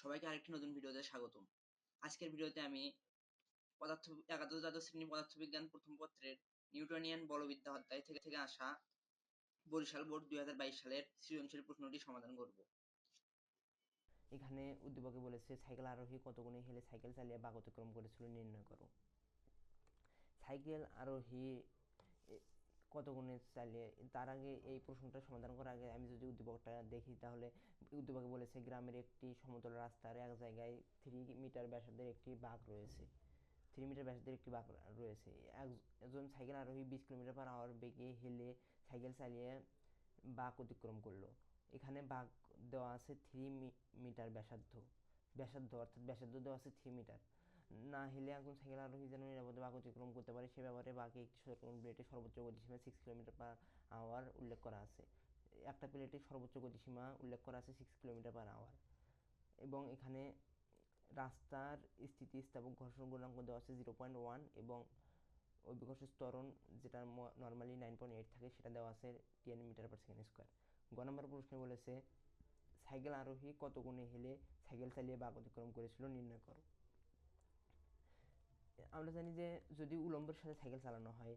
সবাইকে আরেকটি নতুন ভিডিওতে স্বাগতম। আজকের ভিডিওতে আমি একাদশ দ্বাদশ শ্রেণী পদার্থবিজ্ঞান প্রথম পত্রের নিউটনিয়ান বলবিদ্যা অধ্যায় থেকে আসা বরিশাল বোর্ড 2022 সালের সৃজনশীল প্রশ্নটি সমাধান করব। এখানে উদ্দীপকে বলেছে সাইকেল আরোহী কত গুণে হেলে সাইকেল চালিয়ে বাগ অতিক্রম করেছিল নির্ণয় করো। সাইকেল আরোহী কত গুণে চালিয়ে, তার আগে এই প্রশ্নটা সমাধান করার আগে আমি যদি উদ্দীপকটা দেখি, তাহলে উদ্দীপকে বলেছে গ্রামের একটি সমতল রাস্তার এক জায়গায় 3 মিটার ব্যাসার্ধের একটি বাঁক রয়েছে। 3 মিটার ব্যাসার্ধের একটি বাঁক রয়েছে। একজন সাইকেল আরোহী 20 কিলোমিটার/আওয়ার বেগে হেলে সাইকেল চালিয়ে বাঁক অতিক্রম করলো। এখানে বাঁক দেওয়া আছে 3 মিটার ব্যাসার্ধ অর্থাৎ ব্যাসার্ধ দেওয়া আছে 3 মিটার। না হেলে একজন সাইকেল আরোহী যেন নিরাপদে বাঁক অতিক্রম করতে পারে সে ব্যাপারে বাঁকে একটি সতর্কবাণী প্লেটে সর্বোচ্চ গতিসীমা 6 কিলোমিটার/আওয়ার উল্লেখ করা আছে। একটা প্লেটে সর্বোচ্চ গতিসীমা উল্লেখ করা আছে 6 কিলোমিটার/আওয়ার। এবং এখানে রাস্তার স্থিতিস্থাপক ঘর্ষণ গুণাঙ্ক দেওয়া আছে 0.1 এবং অভিকর্ষজ ত্বরণ যেটা নর্মালি 9.8 থাকে সেটা দেওয়া আছে 10 মিটার/সেকেন্ড স্কোয়ার। গ নম্বর প্রশ্নে বলেছে সাইকেল আরোহী কত গুণে হেলে সাইকেল চালিয়ে বাঁক অতিক্রম করেছিল নির্ণয় করো। আমরা জানি যে যদি উলম্বের সাথে সাইকেল চালানো হয়,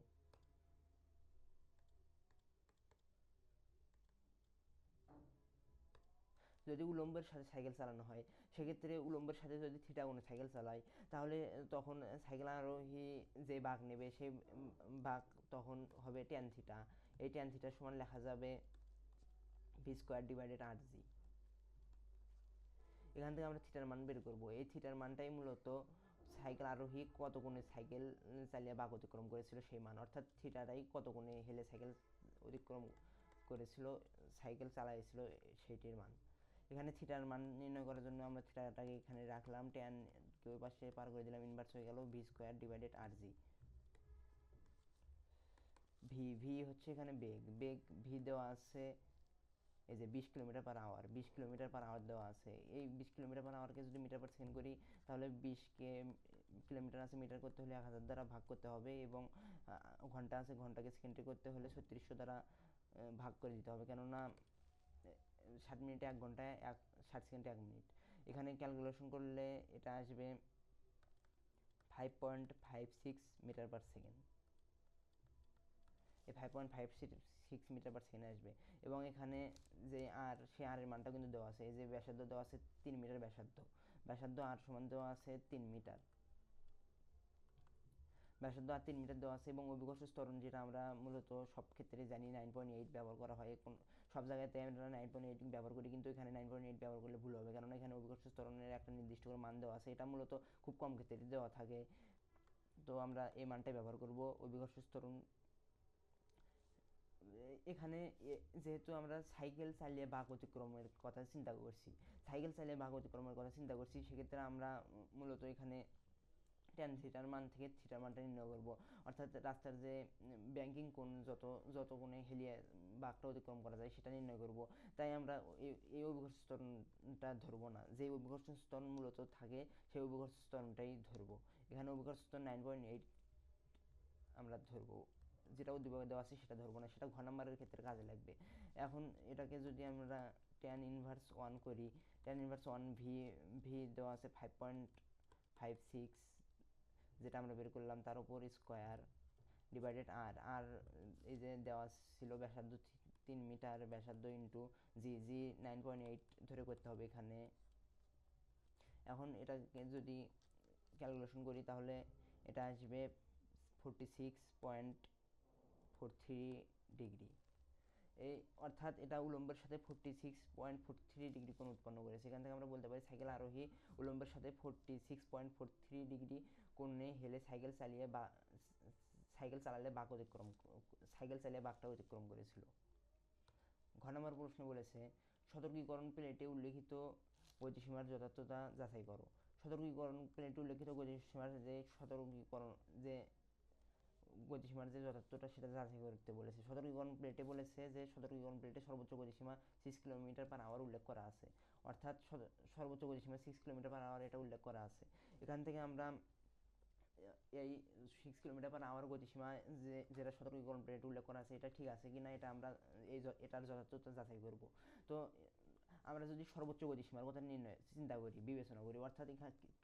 সেক্ষেত্রে উলম্বের সাথে যদি থিটা কোণে সাইকেল চালায়, তাহলে তখন সাইকেল আরোহী যে বাঁক নেবে সেই বাঁক তখন হবে ট্যান থিটা। এই ট্যান থিটা সমান লেখা যাবে v²/rg। এখান থেকে আমরা থিটার মান বের করব। এই থিটার মানটাই মূলত সাইকেল আরোহী কত গুণে সাইকেল চালিয়ে বাঁক অতিক্রম করেছিল সেই মান, অর্থাৎ থিটাটাই কত গুণে হেলে সাইকেল অতিক্রম করেছিল, সাইকেল চালাইছিল সেইটির মান। এখানে থিটার মান নির্ণয় করার জন্য আমরা থিটাটাকে এখানে রাখলাম, ট্যান ওই পাশে পার করে দিলাম, ইনভার্স হয়ে গেল v²/rg। ভি হচ্ছে এখানে বেগ ভি দেওয়া আছে এই যে 20 কিলোমিটার/আওয়ার। 20 কিলোমিটার/আওয়ার দেওয়া আছে। এই 20 কিলোমিটার/আওয়ারকে যদি মিটার/সেকেন্ড করি, তাহলে 20কে কিলোমিটার আছে মিটার করতে হলে 1000 দ্বারা ভাগ করতে হবে, এবং ঘন্টা আছে ঘন্টাকে সেকেন্ডে করতে হলে 3600 দ্বারা ভাগ করে দিতে হবে, কেননা 60 মিনিটে 1 ঘন্টায় 60 সেকেন্ডে 1 মিনিট। এখানে ক্যালকুলেশন করলে এটা আসবে 5.56 মিটার/সেকেন্ড। এই 5.56 মিটার/সেকেন্ড আসবে। এবং এখানে যে আর, সে আর এর মানটা কিন্তু দেওয়া আছে। এই যে ব্যাসার্ধ দেওয়া আছে 3 মিটার ব্যাসার্ধ আর সমান দেওয়া আছে 3 মিটার। ব্যাসার্ধ আর 3 মিটার দেওয়া আছে, এবং অভিকর্ষজ ত্বরণ যেটা আমরা মূলত সব ক্ষেত্রে জানি 9.8 ব্যবহার করা হয়। সব জায়গাতে আমরা 9.8 ব্যবহার করি, কিন্তু এখানে 9.8 ব্যবহার করলে ভুল হবে, কারণ এখানে অভিকর্ষজ ত্বরণের একটা নির্দিষ্ট করে মান দেওয়া আছে। এটা মূলত খুব কম ক্ষেত্রে দেওয়া থাকে, তো আমরা এই মানটাই ব্যবহার করব। অভিকর্ষজ ত্বরণ এখানে যেহেতু আমরা সাইকেল চালিয়ে বাঁক অতিক্রমের কথা চিন্তা করছি, সেক্ষেত্রে আমরা মূলত এখানে ট্যান থিটার মান থেকে থিটার মানটা নির্ণয় করব, অর্থাৎ রাস্তার যে ব্যাংকিং কোণ যত কোণে হেলিয়ে বাঁকটা অতিক্রম করা যায় সেটা নির্ণয় করব। তাই আমরা এই অভিকর্ষ স্তরণটা ধরবো না, যে অভিকর্ষ স্তরণ মূলত থাকে সেই অভিকর্ষ স্তরণটাই ধরবো। এখানে অভিকর্ষ স্তরণ 9.8 আমরা ধরবো, যেটা উদ্দীপকে দেওয়া আছে সেটা ধরবো না, সেটা ঘ নাম্বারের ক্ষেত্রে কাজে লাগবে। এখন এটাকে যদি আমরা ট্যান ইনভার্স 1 করি, ট্যান ইনভার্স 1 ভি দেওয়া আছে 5.56, যেটা আমরা বের করলাম, তার উপর স্কোয়ার ডিভাইডেড আর এই যে দেওয়া ছিল ব্যাসার্ধ 3 মিটার, ব্যাসার্ধ ইন্টু জি 9.8 ধরে করতে হবে এখানে। এখন এটাকে যদি ক্যালকুলেশন করি, তাহলে এটা আসবে 46.43 ডিগ্রি। এই অর্থাৎ এটা উলম্বের সাথে 46.43 ডিগ্রি কোণ উৎপন্ন করেছে। এখান থেকে আমরা বলতে পারি সাইকেল আরোহী উলম্বের সাথে 46.43 ডিগ্রি কোণে হেলে সাইকেল চালালে সাইকেল চালিয়ে বাঁকটা অতিক্রম করেছিল। ঘ নম্বর প্রশ্ন বলেছে সতর্কীকরণ প্লেটে উল্লেখিত গতিসীমার যথার্থতা যাচাই করো। সতর্কীকরণ প্লেটে উল্লেখিত গতিসীমার যে গতিসীমার যে যথার্থতা সেটা যাচাই করতে বলেছে। সতর্কীকরণ প্লেটে সর্বোচ্চ গতিসীমা 6 কিলোমিটার/আওয়ার উল্লেখ করা আছে, অর্থাৎ সর্বোচ্চ গতিসীমা 6 কিলোমিটার/আওয়ার এটা উল্লেখ করা আছে। এখান থেকে আমরা এই 6 কিলোমিটার/আওয়ার গতিসীমা যেটা সতর্কীকরণ প্লেটে উল্লেখ করা আছে এটা ঠিক আছে কিনা এটা আমরা এটার যথার্থতা যাচাই করব। তো আমরা যদি সর্বোচ্চ গতিসীমার কথা চিন্তা করি, বিবেচনা করি, অর্থাৎ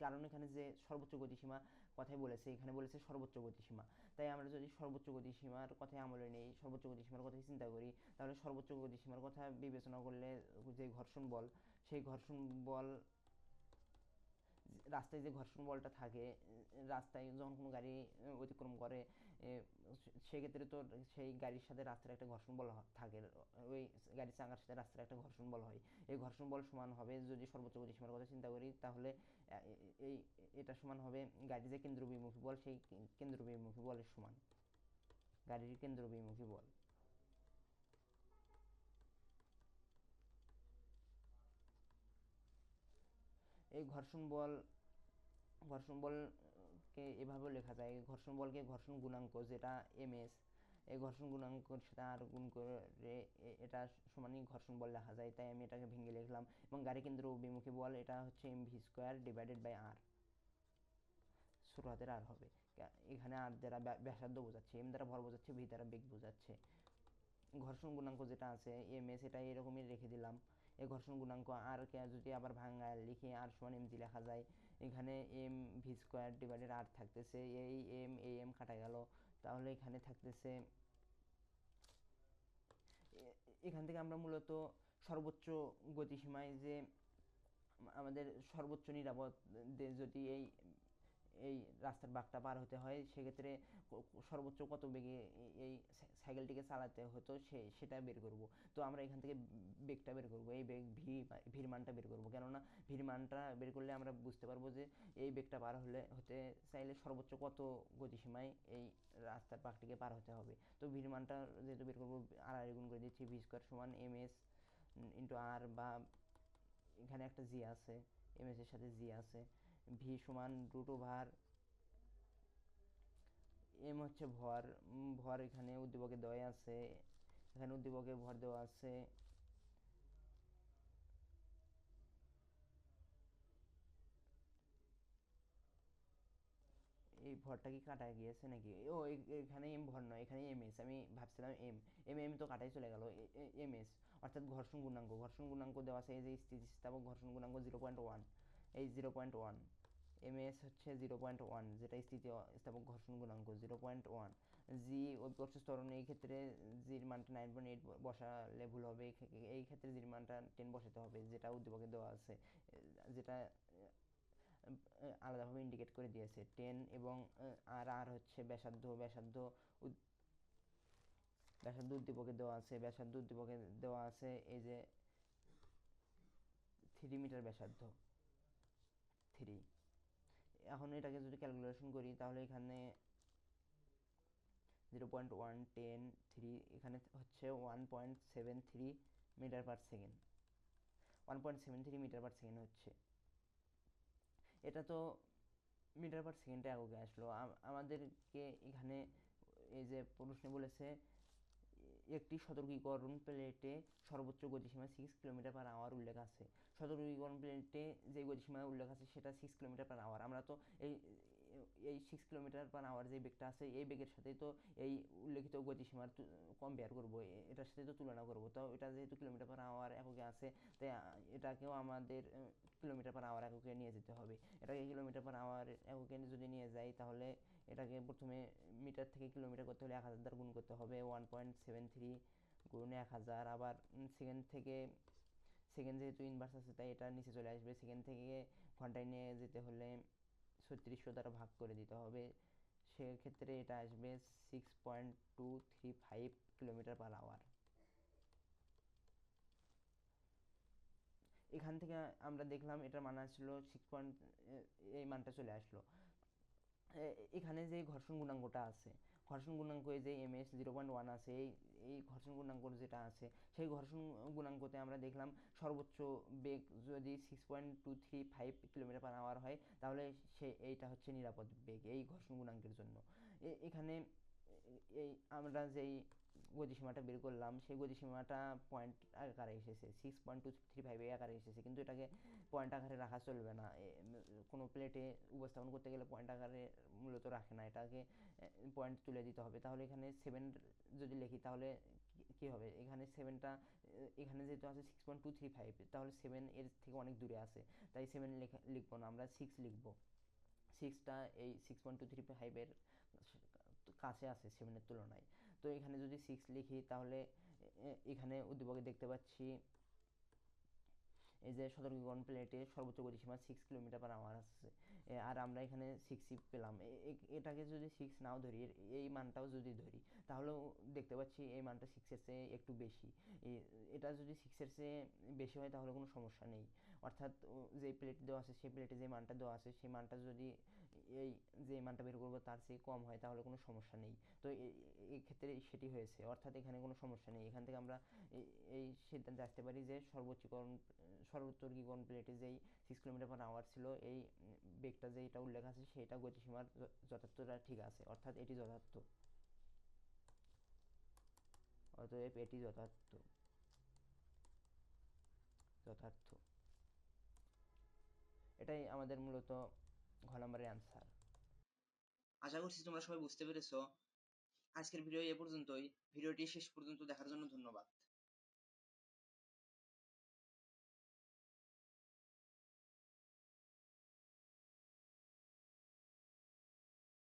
কারণ এখানে যে সর্বোচ্চ গতিসীমা কথাই বলেছে, এখানে বলেছে সর্বোচ্চ গতিসীমা, তাই আমরা যদি সর্বোচ্চ গতিসীমার কথাই আমলে নেই, সর্বোচ্চ গতিসীমার কথাই চিন্তা করি, তাহলে সর্বোচ্চ গতিসীমার কথা বিবেচনা করলে যে ঘর্ষণ বল, সেই ঘর্ষণ বল, রাস্তায় যে ঘর্ষণ বলটা থাকে, রাস্তায় যখন কোনো গাড়ি অতিক্রম করে, সেক্ষেত্রে তো সেই গাড়ির সাথে রাস্তার একটা ঘর্ষণ বল থাকে, ওই গাড়ির চাকার সাথে রাস্তার একটা ঘর্ষণ বল হয়। এই ঘর্ষণ বল সমান হবে, যদি সর্বোচ্চ গতিসীমার কথা চিন্তা করি, তাহলে এই এটা সমান হবে গাড়ির যে কেন্দ্রবিমুখী বল, সেই কেন্দ্রবিমুখী বলের সমান, গাড়ির কেন্দ্রবিমুখী বল। এই ঘর্ষণ বলকে এভাবেও লেখা যায়, ঘর্ষণ বলকে ঘর্ষণ গুণাঙ্ক যেটা ms, এই ঘর্ষণ গুণাঙ্কের সাথে আর গুণ করে এটা সমানই ঘর্ষণ বল লেখা যায়, তাই আমি এটাকে ভেঙে লিখলাম। এবং গাড়ি কেন্দ্র অভিমুখী বল, এটা হচ্ছে mv² ডিভাইডেড বাই r, ছোট হাতের আর হবে। এখানে আর দ্বারা ব্যাসার্ধ বোঝাচ্ছে, m দ্বারা ভর বোঝাচ্ছে, v দ্বারা বেগ বোঝাচ্ছে। ঘর্ষণ গুণাঙ্ক যেটা আছে ms, এটা এরকমই রেখে দিলাম। এই ঘর্ষণ গুণাঙ্ক আর কে যদি আবার ভাঙায় লিখি, আর সমান mg লেখা যায়। এখানে mv² ডিভাইডেড আর থাকতেছে, এই m কাটা গেল, তাহলে এখানে থাকতেছে, এখান থেকে আমরা মূলত সর্বোচ্চ গতিসীমায় যে আমাদের সর্বোচ্চ নিরাপদ যদি এই এই রাস্তার বাঁকটা পার হতে হয়, সেক্ষেত্রে সর্বোচ্চ কত বেগে এই সাইকেলটিকে চালাতে হতো সেটা বের করব। তো আমরা এখান থেকে বেগটা বের করব, এই বেগ ভির মানটা বের করব, কেননা ভির মানটা বের করলে আমরা বুঝতে পারবো যে এই বেগটা পার হতে চাইলে সর্বোচ্চ কত গতিসীমায় এই রাস্তার বাঁকটিকে পার হতে হবে। তো ভির মানটা যেহেতু বের করবো, আর গুণ করে দিচ্ছি, v² সমান ms ইন্টু আর, বা এখানে একটা জি আছে, ms এর সাথে জি আছে, ভি সমান √ওভার, এম হচ্ছে ভর, ভর এখানে উদ্দীপকে দেওয়া আছে, এখানে উদ্দীপকে ভর দেওয়া আছে, এই ভরটা কি কাটা গিয়েছে নাকি? ও এখানে এম ভর নয়, এখানে এম এস, আমি ভাবছিলাম এম, এম তো কাটাই চলে গেল, এম এস, অর্থাৎ ঘর্ষণ গুণাঙ্ক দেওয়া আছে, এই যে স্থিতিস্থাপক ঘর্ষণ গুণাঙ্ক 0.1, এই 0.1, এম এস হচ্ছে 0.1, যেটা স্থিতিস্থাপক ঘর্ষণ গুণাঙ্ক 0.1। জি অভিকর্ষ ত্বরণ, এই ক্ষেত্রে জির মানটা 9.8 বসালে ভুল হবে, এই ক্ষেত্রে জির মানটা 10 বসাতে হবে, যেটা উদ্দীপকে দেওয়া আছে, যেটা আলাদাভাবে ইন্ডিকেট করে দিয়েছে 10। এবং আর হচ্ছে ব্যাসার্ধ উদ্দীপকে দেওয়া আছে, ব্যাসার্ধ উদ্দীপকে দেওয়া আছে এই যে 3 মিটার ব্যাসার্ধ, 3। এখন এটাকে যদি ক্যালকুলেশন করি, তাহলে এখানে 0.1 10 3, এখানে হচ্ছে 1.73 metre per second, 1.73 metre per second হচ্ছে। এটা তো মিটার পার সেকেন্ডে এককে আসলো। আমাদেরকে এখানে এই যে প্রশ্নে বলেছে একটি সতর্কীকরণ প্লেটে সর্বোচ্চ গতিসীমা 6 কিলোমিটার পার আওয়ার উল্লেখ আছে। সতর্কীকরণ প্লেটে যে গতিসীমা উল্লেখ আছে সেটা 6 কিলোমিটার পার আওয়ার। আমরা তো এই এই 6 কিলোমিটার পার আওয়ার যে বেগটা আছে, এই বেগের সাথেই তো এই উল্লেখিত গতিসীমার কম্পেয়ার করবো, এটার সাথে তো তুলনা করবো। তো এটা যেহেতু কিলোমিটার পার আওয়ার এককে আছে, তাই এটাকেও আমাদের কিলোমিটার পার আওয়ার এককে নিয়ে যেতে হবে। এটাকে কিলোমিটার পার আওয়ার এককে যদি নিয়ে যাই, তাহলে এটাকে প্রথমে মিটার থেকে কিলোমিটার করতে হলে 1000 দ্বারা গুণ করতে হবে, 1.73 গুণ 1000। আবার সেকেন্ড যেহেতু ইনভার্স আছে, তাই এটা নিচে চলে আসবে। সেকেন্ড থেকে ঘন্টায় নিয়ে যেতে হলে 3600 দ্বারা ভাগ করে দিতে হবে, সেক্ষেত্রে এটা আসবে 6.235 কিলোমিটার পার আওয়ার। এখান থেকে আমরা দেখলাম এটার মান আসলো 6. এই মানটা চলে আসলো। এখানে যে ঘর্ষণ গুণাঙ্কটা আছে, ঘর্ষণ গুণাঙ্ক এই যে ms 0.1 আছে, এই ঘর্ষণ গুণাঙ্ক যেটা আছে, সেই ঘর্ষণ গুণাঙ্কতে আমরা দেখলাম সর্বোচ্চ বেগ যদি 6.235 কিলোমিটার পার আওয়ার হয়, তাহলে এইটা হচ্ছে নিরাপদ বেগ এই ঘর্ষণ গুণাঙ্কের জন্য। এখানে এই আমরা যেই গতিসীমাটা বের করলাম, সেই গতিসীমাটা পয়েন্ট আকারে এসেছে, 6.235 এই আকারে এসেছে, কিন্তু এটাকে পয়েন্ট আকারে রাখা চলবে না। কোনো প্লেটে উপস্থাপন করতে গেলে পয়েন্ট আকারে মূলত রাখে না, এটাকে পয়েন্ট তুলে দিতে হবে। তাহলে এখানে 7 যদি লিখি, তাহলে কি হবে, এখানে 7টা এখানে যেহেতু আছে 6.235, তাহলে 7 এর থেকে অনেক দূরে আছে, তাই 7 লিখবো না, আমরা 6 লিখবো। 6টা এই 6.235-এর কাছে আছে 7-এর তুলনায়। তো এখানে যদি 6 লিখি তাহলে এখানে উদ্দীপকে দেখতে পাচ্ছি এই যে সতর্কীকরণ প্লেটে সর্বোচ্চ গতিসীমা 6 কিলোমিটার/আওয়ার আসছে, আর আমরা এখানে 6ই পেলাম। এটাকে যদি 6 নাও ধরি, এই মানটাও যদি ধরি, তাহলেও দেখতে পাচ্ছি এই মানটা 6-এর চেয়ে একটু বেশি। এটা যদি 6-এর চেয়ে বেশি হয় তাহলে কোনো সমস্যা নেই, অর্থাৎ যে প্লেট দেওয়া আছে সেই প্লেটে যে মানটা দেওয়া আছে সেই মানটা যদি এই যে মানটা বের করবো তার চেয়ে কম হয় তাহলে কোনো সমস্যা নেই। তো এই ক্ষেত্রে সেটি হয়েছে, অর্থাৎ এখানে কোনো সমস্যা নেই। এখান থেকে আমরা এই সিদ্ধান্তে আসতে পারি যে সর্বোত্তরীকরণ প্লেটে যেই 6 কিলোমিটার/আওয়ার ছিল, এই বেগটা যেটা উল্লেখ আছে সেটা গতিসীমার যথার্থতা ঠিক আছে, অর্থাৎ এটি যথার্থ। অতএব এটি যথার্থ। যথার্থ এটাই আমাদের মূলত ঘ নম্বরের অ্যান্সার। আশা করছি তোমরা সবাই বুঝতে পেরেছো। আজকের ভিডিও এ পর্যন্তই। ভিডিওটি শেষ পর্যন্ত দেখার জন্য ধন্যবাদ।